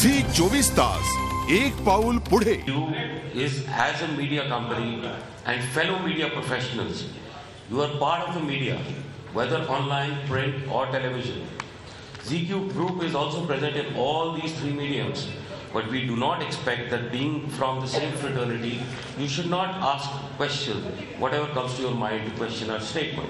झी 24 तास एक पाऊल पुढे. Is as a media company and fellow media professionals, you are part of the media, whether online, print or television. ZQ Group is also present in all these three mediums, but we do not expect that being from the same fraternity, you should not ask questions, whatever comes to your mind to question our statement.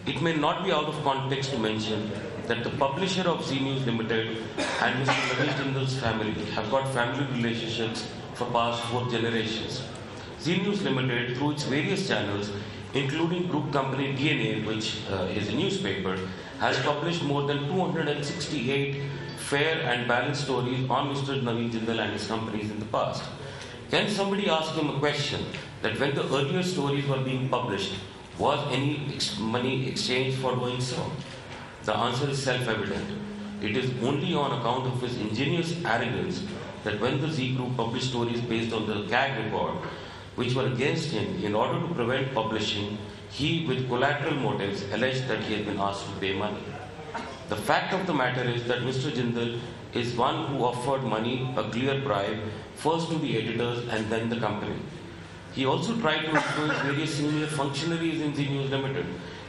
It may not be out of context to mention that the publisher of Zee News Limited and Mr. Naveen Jindal's family have got family relationships for past 4 generations. Zee News Limited, through its various channels, including group company DNA, which is a newspaper, has published more than 268 fair and balanced stories on Mr. Naveen Jindal and his companies in the past. Can somebody ask him a question that when the earlier stories were being published, was any money exchanged for doing so? The answer is self-evident. It is only on account of his ingenious arrogance that when the Zee Group published stories based on the CAG report, which were against him, in order to prevent publishing, he, with collateral motives, alleged that he had been asked to pay money. The fact of the matter is that Mr. Jindal is one who offered money, a clear bribe, first to the editors and then the company. He also tried to influence various senior functionaries in Zee News Limited,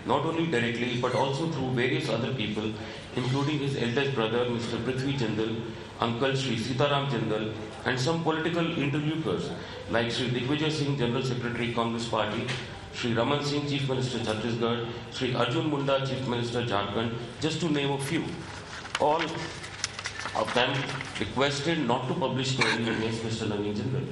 not only directly but also through various other people, including his eldest brother, Mr. Prithvi Jindal, Uncle Sri Sitaram Jindal, and some political interlocutors like Sri Digvijay Singh, General Secretary, Congress Party, Sri Raman Singh, Chief Minister, Chhattisgarh, Sri Arjun Munda, Chief Minister, Jharkhand, just to name a few. All of them requested not to publish stories against Mr. Naveen Jindal.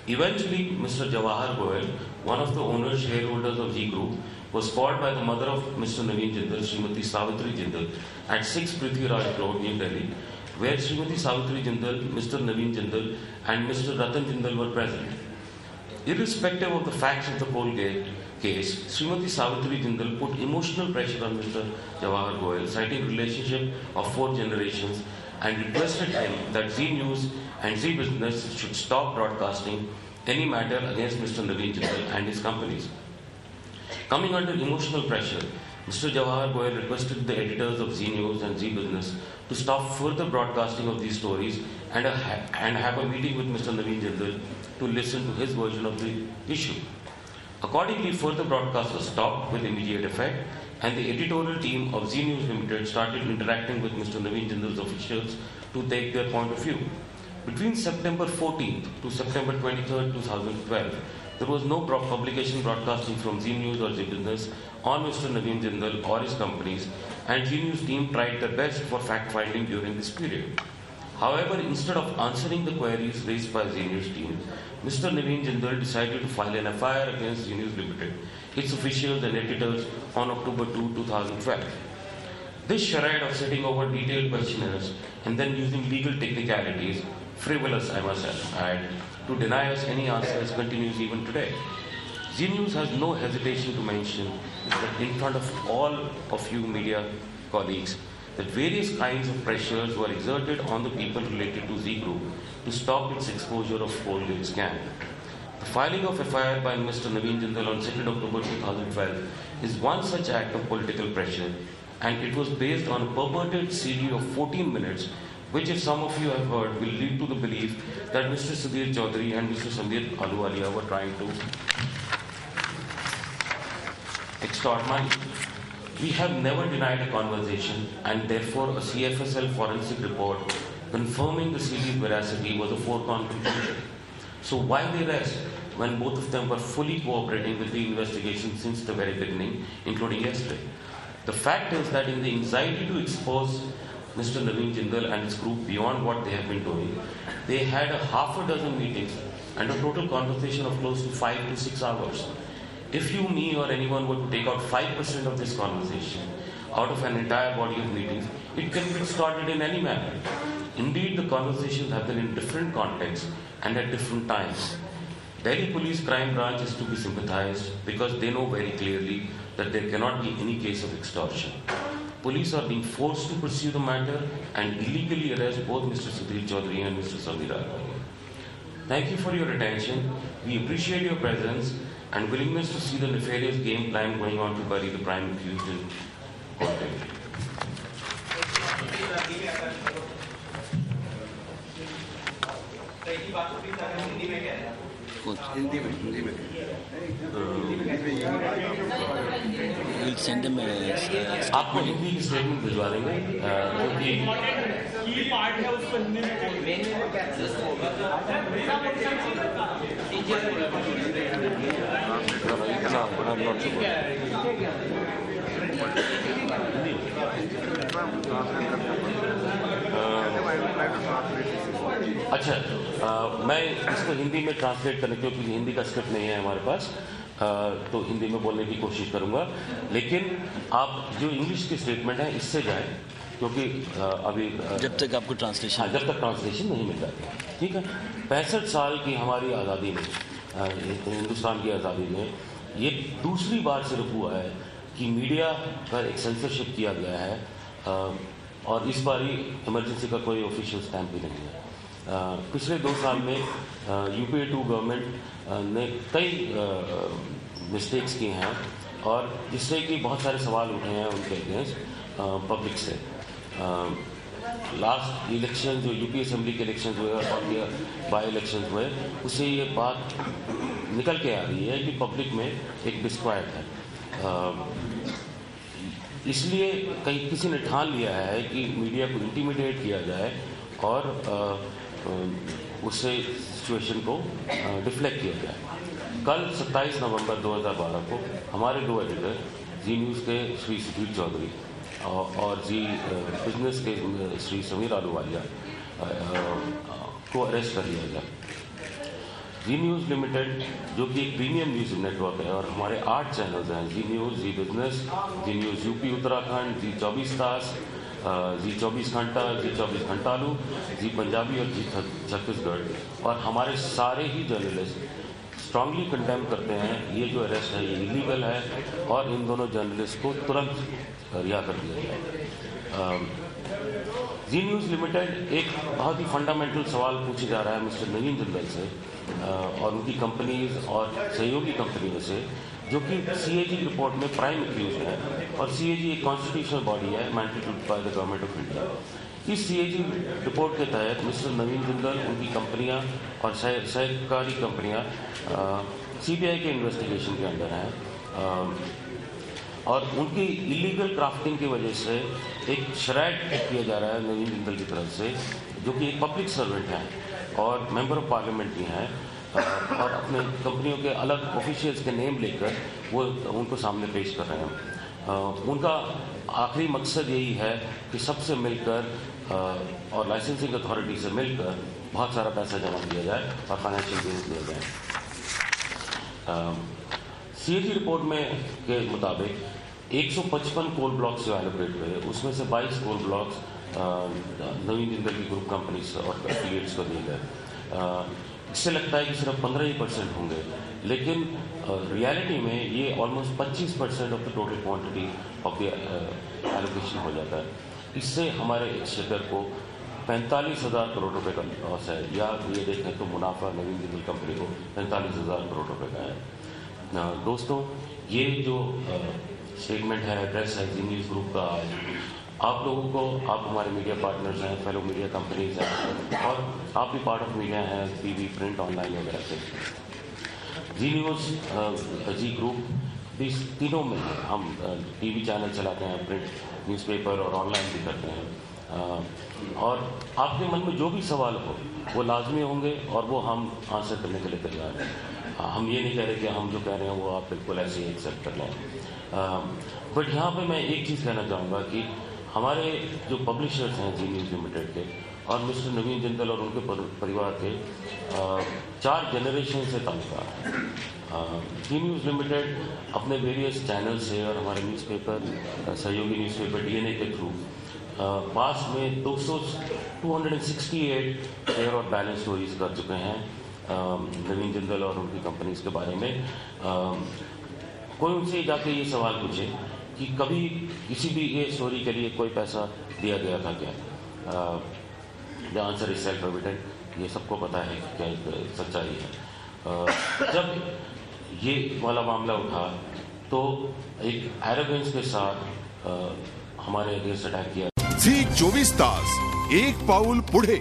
Eventually, Mr. Jawahar Goyal, one of the owners, shareholders of Zee Group, was called by the mother of Mr. Naveen Jindal, Srimati Savitri Jindal, at 6 Prithviraj Road, New Delhi, where Srimati Savitri Jindal, Mr. Naveen Jindal, and Mr. Ratan Jindal were present. Irrespective of the facts of the whole case, Srimati Savitri Jindal put emotional pressure on Mr. Jawahar Goyal, citing relationship of 4 generations, and requested him that Zee News and Zee Business should stop broadcasting any matter against Mr. Naveen Jindal and his companies. Coming under emotional pressure, Mr. Jawahar Goyal requested the editors of Zee News and Zee Business to stop further broadcasting of these stories and have a meeting with Mr. Naveen Jindal to listen to his version of the issue. Accordingly, further broadcasts were stopped with immediate effect, and the editorial team of Zee News Limited started interacting with Mr. Naveen Jindal's officials to take their point of view. Between September 14th to September 23rd, 2012, there was no publication broadcasting from Zee News or Zee Business on Mr. Naveen Jindal or his companies, and Zee News team tried their best for fact-finding during this period. However, instead of answering the queries raised by Zee News team, Mr. Naveen Jindal decided to file an FIR against Zee News Limited, its officials and editors on October 2, 2012. This charade of setting over detailed questionnaires and then using legal technicalities, frivolous I must add, to deny us any answers continues even today. Zee News has no hesitation to mention that in front of all of you media colleagues, that various kinds of pressures were exerted on the people related to Zee Group to stop its exposure of Colgate scam. The filing of FIR by Mr. Naveen Jindal on 2nd October 2012 is one such act of political pressure, and it was based on a purported CD of 14 minutes, which, if some of you have heard, will lead to the belief that Mr. Sudhir Chaudhary and Mr. Samir Ahluwalia were trying to extort money. We have never denied a conversation, and therefore a CFSL forensic report confirming the CD's veracity was a foregone conclusion. So why the arrest when both of them were fully cooperating with the investigation since the very beginning, including yesterday? The fact is that in the anxiety to expose Mr. Naveen Jindal and his group beyond what they have been doing, they had a half a dozen meetings and a total conversation of close to 5 to 6 hours. If you, me, or anyone were to take out 5% of this conversation out of an entire body of meetings, it can be distorted in any manner. Indeed, the conversations have been in different contexts and at different times. Delhi Police Crime Branch is to be sympathized because they know very clearly that there cannot be any case of extortion. Police are being forced to pursue the matter and illegally arrest both Mr. Sudhir Chaudhary and Mr. Samir Ahluwalia. Thank you for your attention. We appreciate your presence and willingness to see the nefarious game plan going on to bury the prime accused in contempt. We'll send them आपको हिंदी की statement भिजवा देंगे क्योंकि part है उसको हिंदी में अच्छा, मैं इसको हिंदी में ट्रांसलेट करने क्योंकि हिंदी का स्क्रिप्ट नहीं है हमारे पास, तो हिंदी में बोलने की कोशिश करूंगा। लेकिन आप जो इंग्लिश की स्टेटमेंट है इससे जाए क्योंकि अभी जब तक आपको ट्रांसलेशन जब तक ट्रांसलेशन नहीं मिल जाती, ठीक है। 65 साल की हमारी आज़ादी में, हिंदुस्तान की आज़ादी में ये दूसरी बार सिर्फ हुआ है कि मीडिया पर एक सेंसरशिप किया गया है, और इस बार ही इमरजेंसी का कोई ऑफिशियल स्टैंप भी नहीं है। पिछले 2 साल में UPA 2 गवर्नमेंट ने कई मिस्टेक्स किए हैं और जिससे कि बहुत सारे सवाल उठे हैं उनके अगेंस्ट पब्लिक से। लास्ट इलेक्शन जो UP असेंबली के इलेक्शन हुए और ये बाई इलेक्शन हुए, उससे ये बात निकल के आ रही है कि पब्लिक में एक डिस्क्वाइट है। इसलिए कहीं किसी ने ठान लिया है कि मीडिया को इंटिमिडेट किया जाए और उससे सिचुएशन को डिफ्लेक्ट किया जाए। कल 27 नवंबर 2012 को हमारे 2 एडिटर जी न्यूज़ के श्री सुधीर चौधरी और जी बिजनेस के श्री समीर आलूवालिया को अरेस्ट कर लिया गया। जी न्यूज़ लिमिटेड जो कि एक प्रीमियम न्यूज़ नेटवर्क है और हमारे 8 चैनल्स हैं, जी न्यूज़, जी बिजनेस, जी न्यूज़ UP उत्तराखंड, जी 24 तास, जी 24 घंटा, जी 24 घंटालू, जी पंजाबी और जी छत्तीसगढ़, और हमारे सारे ही जर्नलिस्ट स्ट्रांगली कंडेम करते हैं ये जो अरेस्ट है ये इलीगल है और इन दोनों जर्नलिस्ट को तुरंत रिहा कर दिया जाए। जी न्यूज़ लिमिटेड एक बहुत ही फंडामेंटल सवाल पूछे जा रहा है मिस्टर नवीन जिंदल से और उनकी कंपनीज और सहयोगी कंपनियों से, जो कि CAG रिपोर्ट में प्राइम एक्यूज है और CAG एक कॉन्स्टिट्यूशनल बॉडी है mandated by the government of India. इस CAG रिपोर्ट के तहत मिस्टर नवीन जिंदल, उनकी कंपनियां और सहकारी कंपनियां CBI के इन्वेस्टिगेशन के अंदर हैं और उनकी इलीगल क्राफ्टिंग की वजह से एक शरायत किया जा रहा है नवीन जिंदल की तरफ से, जो कि एक पब्लिक सर्वेंट हैं और मेंबर ऑफ पार्लियामेंट भी हैं और अपने कंपनियों के अलग ऑफिशियल्स के नेम लेकर वो उनको सामने पेश कर रहे हैं। उनका आखिरी मकसद यही है कि सबसे मिलकर और लाइसेंसिंग अथॉरिटी से मिलकर बहुत सारा पैसा जमा किया जाए और फाइनेंशियल गेन्स लिए जाए। CAG रिपोर्ट में के मुताबिक 155 कोल ब्लॉक्स जो एलोकेट हुए उसमें से 22 कोल ब्लॉक्स नवीन जिंदल की ग्रुप कंपनीज और एफिलिएट्स को दिए गए। इससे लगता है कि सिर्फ 15% होंगे, लेकिन रियलिटी में ये almost 25% of the total quantity of the allocation हो जाता है। इससे हमारे एक्सचेकर को 45,000 करोड़ रुपए का लॉस है, या ये देखें तो मुनाफा नवीन जिंदल कंपनी को 45,000 करोड़ रुपए का है। दोस्तों, ये जो स्टेटमेंट है, एड्रेस है जी न्यूज़ ग्रुप का, आप लोगों को, आप हमारे मीडिया पार्टनर्स हैं, फेलो मीडिया कंपनीज हैं और आप भी पार्ट ऑफ मीडिया हैं, TV, प्रिंट, ऑनलाइन वगैरह से। जी न्यूज़, जी ग्रुप, इस तीनों में हम TV चैनल चलाते हैं, प्रिंट न्यूज़पेपर और ऑनलाइन भी करते हैं, और आपके मन में जो भी सवाल हो वो लाजमी होंगे और वो हम आंसर करने के लिए तैयार हैं। हम ये नहीं कह रहे कि हम जो कह रहे हैं वो आप बिल्कुल ऐसे ही एक्सेप्ट कर लें। बट यहाँ पे मैं एक चीज़ कहना चाहूँगा कि हमारे जो पब्लिशर्स हैं जी न्यूज़ लिमिटेड के और मिस्टर नवीन जिंदल और उनके परिवार के 4 जनरेशन से ताल्लुकात हैं। जी न्यूज़ लिमिटेड अपने वेरियस चैनल से और हमारे न्यूज़पेपर, सहयोगी न्यूज़पेपर DNA के थ्रू पास में 268 शेयर और बैलेंस स्टोरीज कर चुके हैं नवीन जिंदल और उनकी कंपनीज के बारे में। कोई उनसे जाके ये सवाल पूछे कि कभी किसी भी ये स्टोरी के लिए कोई पैसा दिया गया था क्या? The answer is self evident, ये सबको पता है क्या सच्चाई है। जब ये वाला मामला उठा तो एक एरोगेंस के साथ हमारे अगेंस्ट अटैक किया। झी 24 तास, एक पाऊल पुढे।